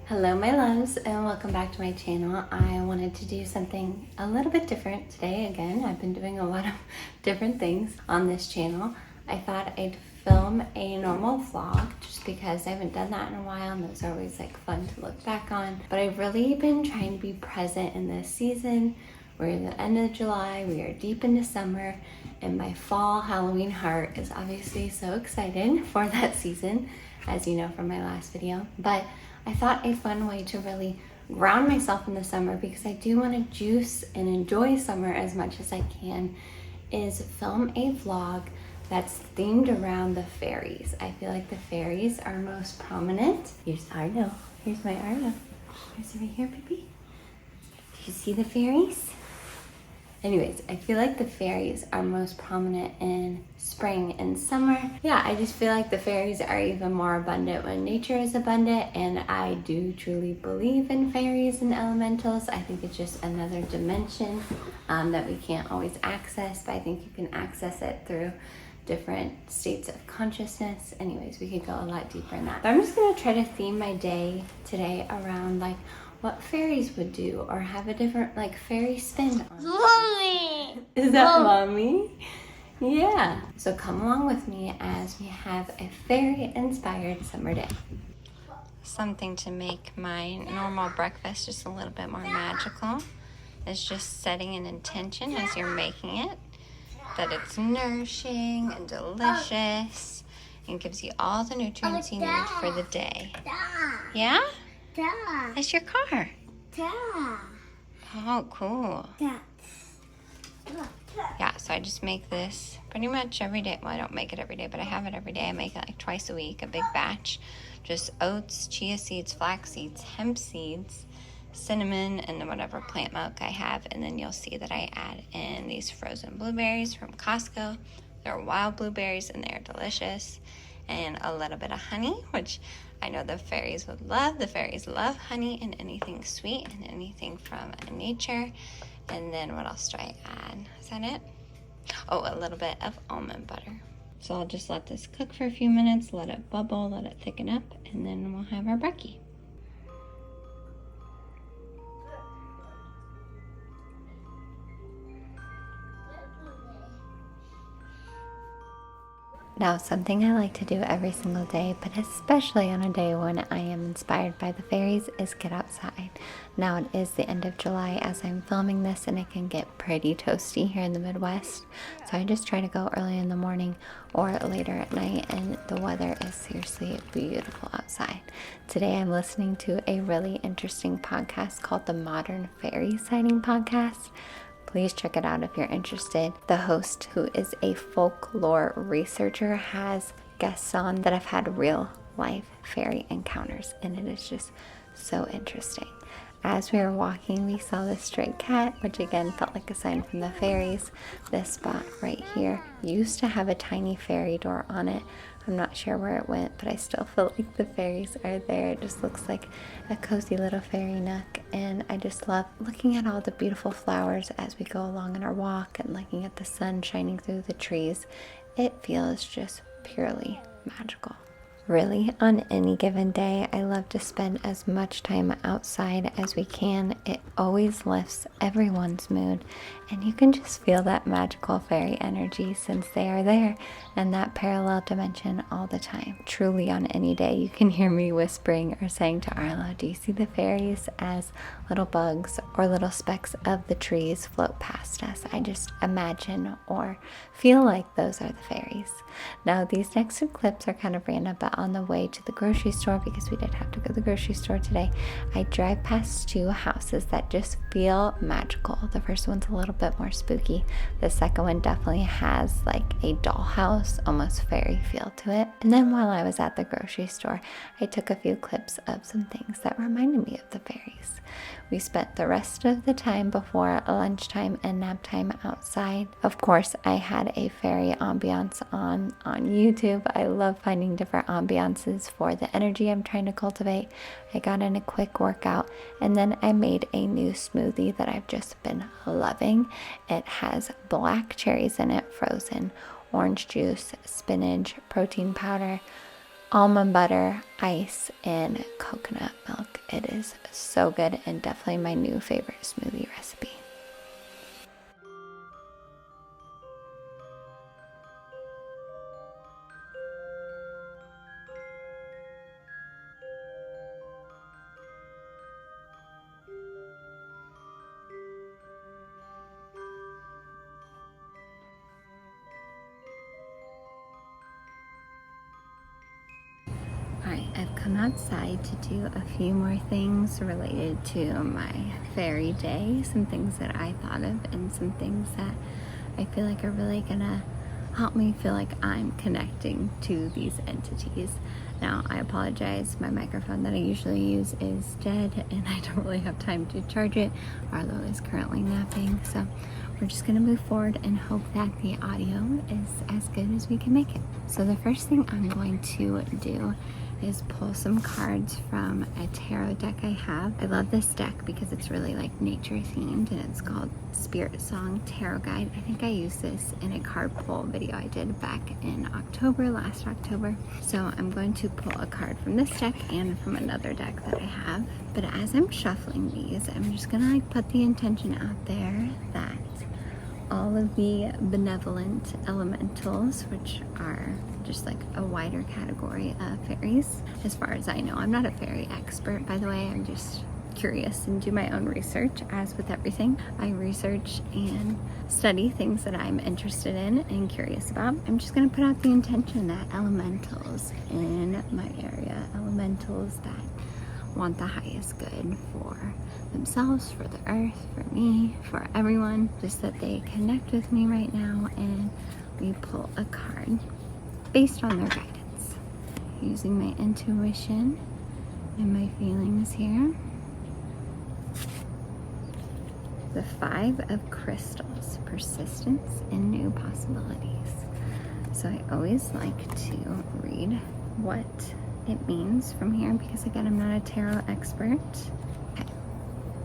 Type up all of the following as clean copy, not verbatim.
Hello my loves, and welcome back to my channel. I wanted to do something a little bit different today. Again, I've been doing a lot of different things on this channel. I thought I'd film a normal vlog just because I haven't done that in a while, and those are always like fun to look back on. But I've really been trying to be present in this season. We're in the end of July, we are deep into summer, and my fall Halloween heart is obviously so excited for that season, as you know from my last video. But I thought a fun way to really ground myself in the summer, because I do want to juice and enjoy summer as much as I can, is film a vlog that's themed around the fairies. I feel like the fairies are most prominent. Here's Arlo. Here's my Arlo. Here's over here, baby. Do you see the fairies? Anyways, I feel like the fairies are most prominent in spring and summer. Yeah, I just feel like the fairies are even more abundant when nature is abundant, and I do truly believe in fairies and elementals. I think it's just another dimension that we can't always access, but I think you can access it through different states of consciousness. Anyways, we could go a lot deeper in that. But I'm just gonna try to theme my day today around like what fairies would do, or have a different like fairy spin on. Mommy! Is that Mommy? Yeah. So come along with me as we have a fairy inspired summer day. Something to make my normal breakfast just a little bit more magical is just setting an intention as you're making it, that it's nourishing and delicious and gives you all the nutrients you need for the day. Yeah? That's your car. Oh, cool. Yeah, so I just make this pretty much every day. Well, I don't make it every day, but I have it every day. I make it like twice a week, a big batch. Just oats, chia seeds, flax seeds, hemp seeds, cinnamon, and then whatever plant milk I have. And then you'll see that I add in these frozen blueberries from Costco. They're wild blueberries and they're delicious. And a little bit of honey, which I know the fairies would love. The fairies love honey and anything sweet and anything from nature. And then what else do I add? Is that it? Oh, a little bit of almond butter. So I'll just let this cook for a few minutes, let it bubble, let it thicken up, and then we'll have our brekkie. Now, something I like to do every single day, but especially on a day when I am inspired by the fairies, is get outside. Now, it is the end of July as I'm filming this, and it can get pretty toasty here in the Midwest. So I just try to go early in the morning or later at night, and the weather is seriously beautiful outside. Today, I'm listening to a really interesting podcast called the Modern Fairy Sighting Podcast. Please check it out if you're interested. The host, who is a folklore researcher, has guests on that have had real life fairy encounters, and it is just so interesting. As we were walking, we saw this stray cat, which again felt like a sign from the fairies. This spot right here used to have a tiny fairy door on it. I'm not sure where it went, but I still feel like the fairies are there. It just looks like a cozy little fairy nook, and I just love looking at all the beautiful flowers as we go along in our walk and looking at the sun shining through the trees. It feels just purely magical. Really, on any given day, I love to spend as much time outside as we can. It always lifts everyone's mood, and you can just feel that magical fairy energy since they are there and that parallel dimension all the time. Truly, on any day, you can hear me whispering or saying to Arlo, "Do you see the fairies?" as little bugs or little specks of the trees float past us. I just imagine or feel like those are the fairies. Now, these next two clips are kind of random, but on the way to the grocery store, because we did have to go to the grocery store today, I drive past two houses that just feel magical. The first one's a little bit more spooky. The second one definitely has like a dollhouse, almost fairy feel to it. And then while I was at the grocery store, I took a few clips of some things that reminded me of the fairies. We spent the rest of the time before lunchtime and nap time outside. Of course, I had a fairy ambiance on YouTube. I love finding different ambiances for the energy I'm trying to cultivate. I got in a quick workout, and then I made a new smoothie that I've just been loving. It has black cherries in it, frozen, orange juice, spinach, protein powder, almond butter, ice, and coconut milk. It is so good and definitely my new favorite smoothie recipe. Alright, I've come outside to do a few more things related to my fairy day, some things that I thought of and some things that I feel like are really gonna help me feel like I'm connecting to these entities. Now, I apologize, my microphone that I usually use is dead and I don't really have time to charge it. Arlo is currently napping, so we're just gonna move forward and hope that the audio is as good as we can make it. So the first thing I'm going to do is pull some cards from a tarot deck I have. I love this deck because it's really like nature themed and it's called Spirit Song Tarot Guide. I think I used this in a card pull video I did back in October, last October. So I'm going to pull a card from this deck and from another deck that I have. But as I'm shuffling these, I'm just gonna like put the intention out there that all of the benevolent elementals, which are just like a wider category of fairies, as far as I know. I'm not a fairy expert, by the way. I'm just curious and do my own research. As with everything, I research and study things that I'm interested in and curious about. I'm just going to put out the intention that elementals in my area, elementals that want the highest good for themselves, for the earth, for me, for everyone, just that they connect with me right now and we pull a card based on their guidance, using my intuition and my feelings here. The Five of Crystals, persistence and new possibilities. So I always like to read what it means from here because again, I'm not a tarot expert.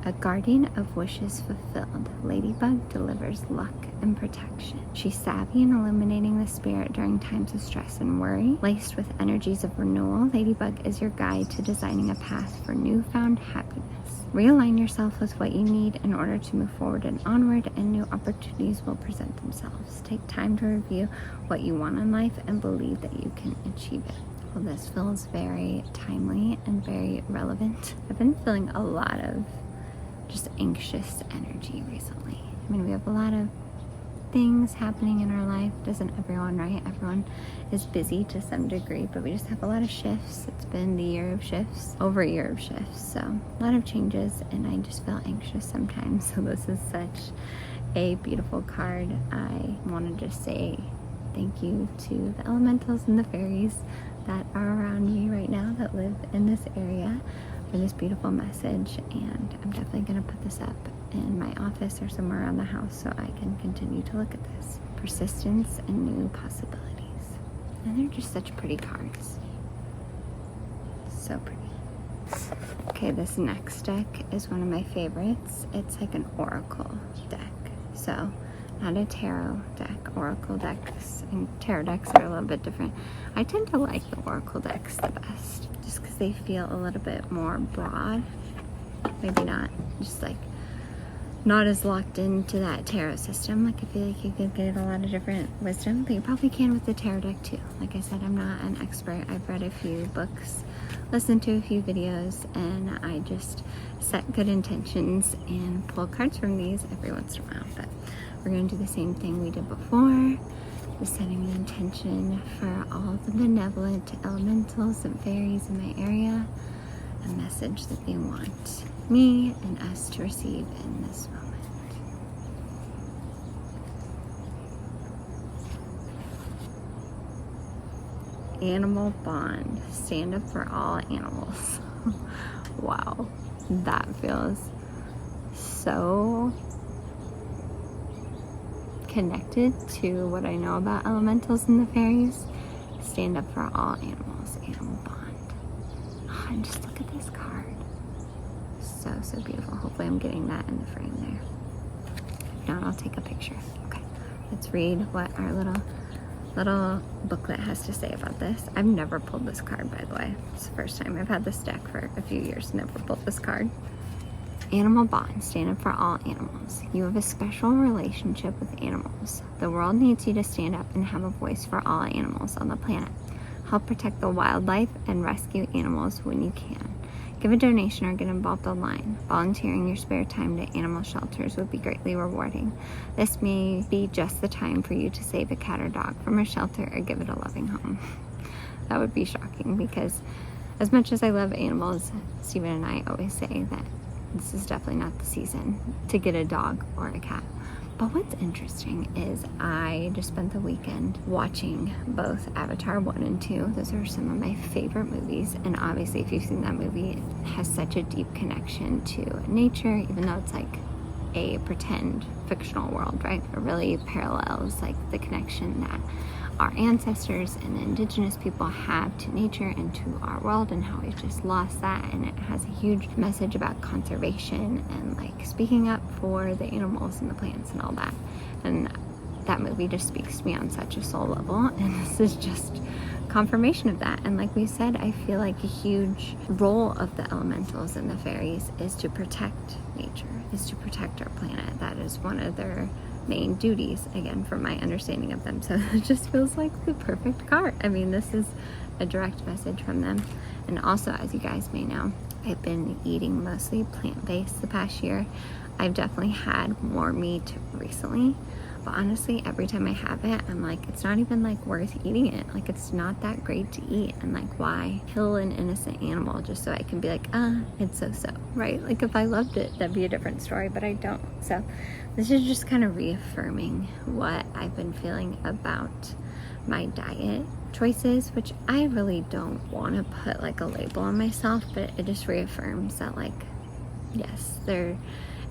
A guardian of wishes fulfilled, Ladybug delivers luck and protection. She's savvy in illuminating the spirit during times of stress and worry. Laced with energies of renewal, Ladybug is your guide to designing a path for newfound happiness. Realign yourself with what you need in order to move forward and onward, and new opportunities will present themselves. Take time to review what you want in life and believe that you can achieve it. Well, this feels very timely and very relevant. I've been feeling a lot of just anxious energy recently. I mean, we have a lot of things happening in our life. Doesn't everyone, right? Everyone is busy to some degree, but we just have a lot of shifts. It's been the year of shifts, over a year of shifts. So a lot of changes and I just feel anxious sometimes. So this is such a beautiful card. I want to just say thank you to the elementals and the fairies that are around me right now that live in this area for this beautiful message, and I'm definitely going to put this up in my office or somewhere around the house so I can continue to look at this. Persistence and new possibilities. And they're just such pretty cards. So pretty. Okay, this next deck is one of my favorites. It's like an oracle deck. So not a tarot deck. Oracle decks and tarot decks are a little bit different. I tend to like the oracle decks the best just because they feel a little bit more broad. Maybe not just like not as locked into that tarot system. Like I feel like you could get a lot of different wisdom, but you probably can with the tarot deck too. Like I said, I'm not an expert. I've read a few books, listened to a few videos, and I just set good intentions and pull cards from these every once in a while. But we're going to do the same thing we did before, just setting the intention for all the benevolent elementals and fairies in my area, a message that they want me and us to receive in this moment. Animal bond, stand up for all animals. Wow, that feels so connected to what I know about elementals and the fairies. Stand up for all animals, animal bond. Oh, and just look at this card. So beautiful. Hopefully I'm getting that in the frame there. If not, I'll take a picture. Okay, let's read what our little little booklet has to say about this. I've never pulled this card, by the way. It's the first time. I've had this deck for a few years, never pulled this card. Animal bond, stand up for all animals. You have a special relationship with animals. The world needs you to stand up and have a voice for all animals on the planet. Help protect the wildlife and rescue animals when you can. Give a donation or get involved online. Volunteering your spare time to animal shelters would be greatly rewarding. This may be just the time for you to save a cat or dog from a shelter or give it a loving home. That would be shocking, because as much as I love animals, Steven and I always say that this is definitely not the season to get a dog or a cat. But what's interesting is I just spent the weekend watching both Avatar 1 and 2. Those are some of my favorite movies. And obviously, if you've seen that movie, it has such a deep connection to nature, even though it's like a pretend fictional world, right? It really parallels like the connection that our ancestors and the indigenous people have to nature and to our world, and how we've just lost that. And it has a huge message about conservation and like speaking up for the animals and the plants and all that. And that movie just speaks to me on such a soul level, and this is just confirmation of that. And like we said, I feel like a huge role of the elementals and the fairies is to protect nature, is to protect our planet. That is one of their main duties, again, from my understanding of them. So it just feels like the perfect card. I mean, this is a direct message from them. And also, as you guys may know, I've been eating mostly plant-based the past year. I've definitely had more meat recently, but honestly, every time I have it, I'm like, it's not even like worth eating it. Like, it's not that great to eat. And like, why kill an innocent animal just so I can be like, it's so, right? Like, if I loved it, that'd be a different story, but I don't. So this is just kind of reaffirming what I've been feeling about my diet choices, which I really don't want to put like a label on myself, but it just reaffirms that, like, yes, there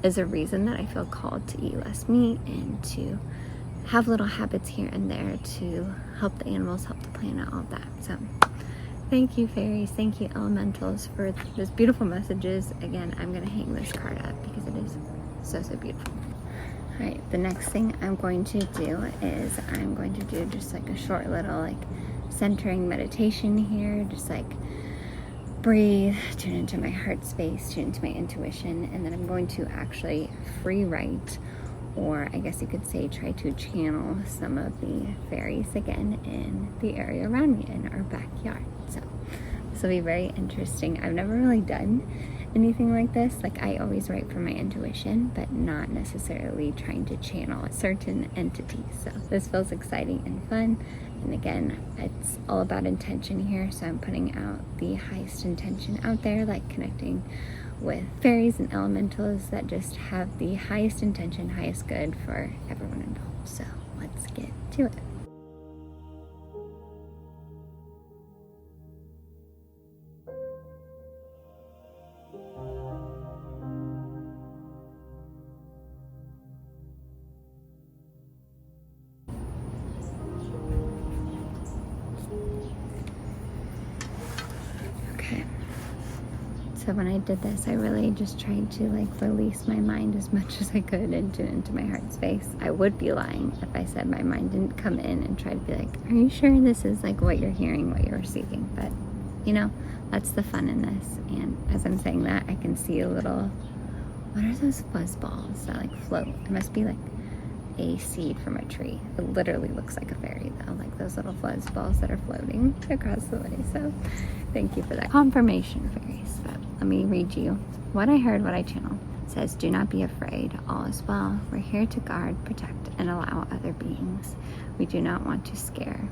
is a reason that I feel called to eat less meat and to have little habits here and there to help the animals, help the planet, all of that. So thank you, fairies, thank you, elementals, for those beautiful messages. Again, I'm going to hang this card up because it is so beautiful. All right, the next thing I'm going to do is I'm going to do just like a short little like centering meditation here, just like breathe, tune into my heart space, tune into my intuition, and then I'm going to actually free write, or I guess you could say try to channel some of the fairies again in the area around me in our backyard. So this will be very interesting. I've never really done anything like this. Like, I always write from my intuition, but not necessarily trying to channel certain entities. So this feels exciting and fun. And again, it's all about intention here. So I'm putting out the highest intention out there, like connecting with fairies and elementals that just have the highest intention, highest good for everyone involved. So let's get to it. So when I did this, I really just tried to like release my mind as much as I could and tune into my heart space. I would be lying if I said my mind didn't come in and try to be like, are you sure this is like what you're hearing, what you're receiving? But you know, that's the fun in this. And as I'm saying that, I can see a little, what are those fuzz balls that like float? It must be like a seed from a tree. It literally looks like a fairy though, like those little fuzz balls that are floating across the way. So thank you for that confirmation, fairies. But let me read you what I heard, what I channeled. It says, do not be afraid, all is well. We're here to guard, protect, and allow other beings. We do not want to scare.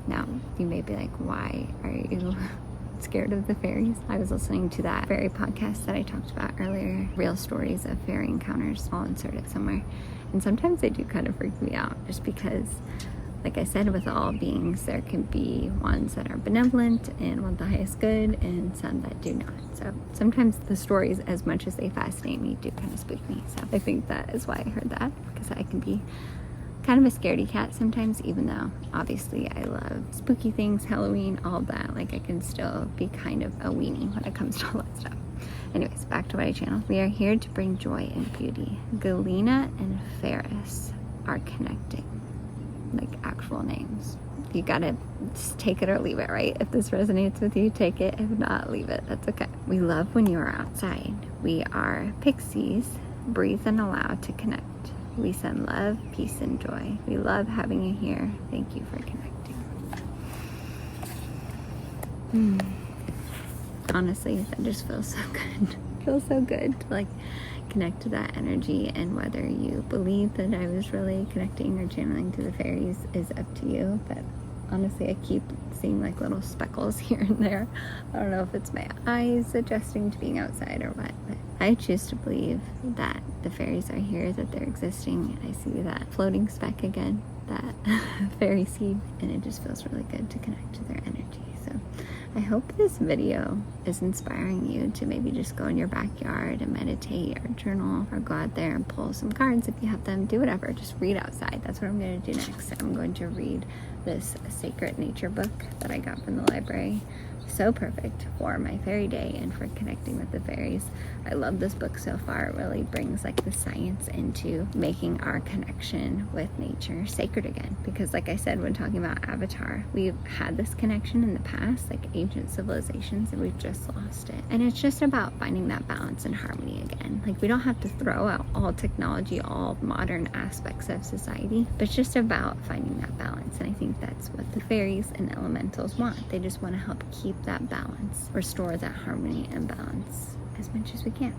Now, you may be like, why are you scared of the fairies? I was listening to that fairy podcast that I talked about earlier, real stories of fairy encounters. I'll insert it somewhere. And sometimes they do kind of freak me out, just because, like I said, with all beings, there can be ones that are benevolent and want the highest good, and some that do not. So sometimes the stories, as much as they fascinate me, do kind of spook me. So I think that is why I heard that, because I can be kind of a scaredy cat sometimes, even though obviously I love spooky things, Halloween, all that. Like, I can still be kind of a weenie when it comes to all that stuff. Anyways, back to what I channeled. We are here to bring joy and beauty. Galena and Ferris are connecting. Like actual names. You gotta just take it or leave it, right? If this resonates with you, take it. If not, leave it. That's okay. We love when you are outside. We are pixies. Breathe and allow to connect. We send love, peace, and joy. We love having you here. Thank you for connecting. Honestly, that just feels so good. Feels so good to like connect to that energy, and whether you believe that I was really connecting or channeling to the fairies is up to you. But honestly, I keep seeing like little speckles here and there. I don't know if it's my eyes adjusting to being outside or what, but I choose to believe that the fairies are here, that they're existing. I see that floating speck again, that fairy seed, and it just feels really good to connect to their energy. So I hope this video is inspiring you to maybe just go in your backyard and meditate or journal, or go out there and pull some cards if you have them. Do whatever, just read outside. That's what I'm going to do next. I'm going to read this sacred nature book that I got from the library. So perfect for my fairy day and for connecting with the fairies. I love this book so far. It really brings like the science into making our connection with nature sacred again. Because like I said, when talking about Avatar, we've had this connection in the past, like ancient civilizations, and we've just lost it. And it's just about finding that balance and harmony again. Like we don't have to throw out all technology, all modern aspects of society, but it's just about finding that balance. And I think that's what the fairies and elementals want. They just want to help keep that balance, restore that harmony and balance as much as we can.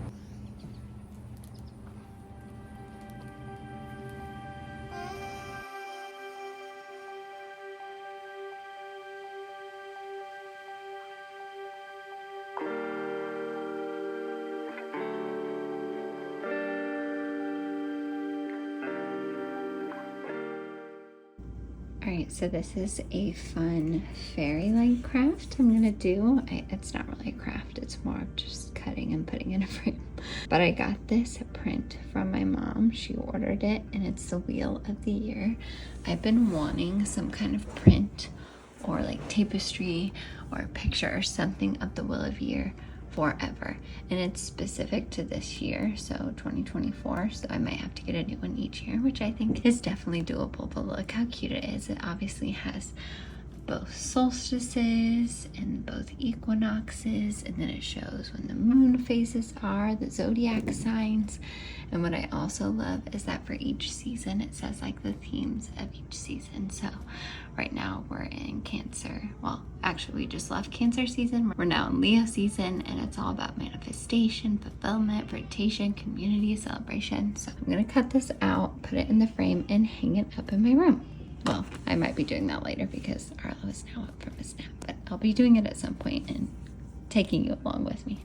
Alright, so this is a fun fairy-like craft I'm gonna do. It's not really a craft, it's more of just cutting and putting in a frame. But I got this print from my mom. She ordered it, and it's the Wheel of the Year. I've been wanting some kind of print or like tapestry or a picture or something of the Wheel of the Year forever, and it's specific to this year, so 2024, so I might have to get a new one each year, which I think is definitely doable. But look how cute it is. It obviously has both solstices and both equinoxes, and then it shows when the moon phases are, the zodiac signs. And what I also love is that for each season it says like the themes of each season. So right now we're in Cancer. Well, actually we just left Cancer season. We're now in Leo season, and it's all about manifestation, fulfillment, rotation, community, celebration. So I'm gonna cut this out, put it in the frame, and hang it up in my room. Well, I might be doing that later because Arlo is now up from his nap, but I'll be doing it at some point and taking you along with me.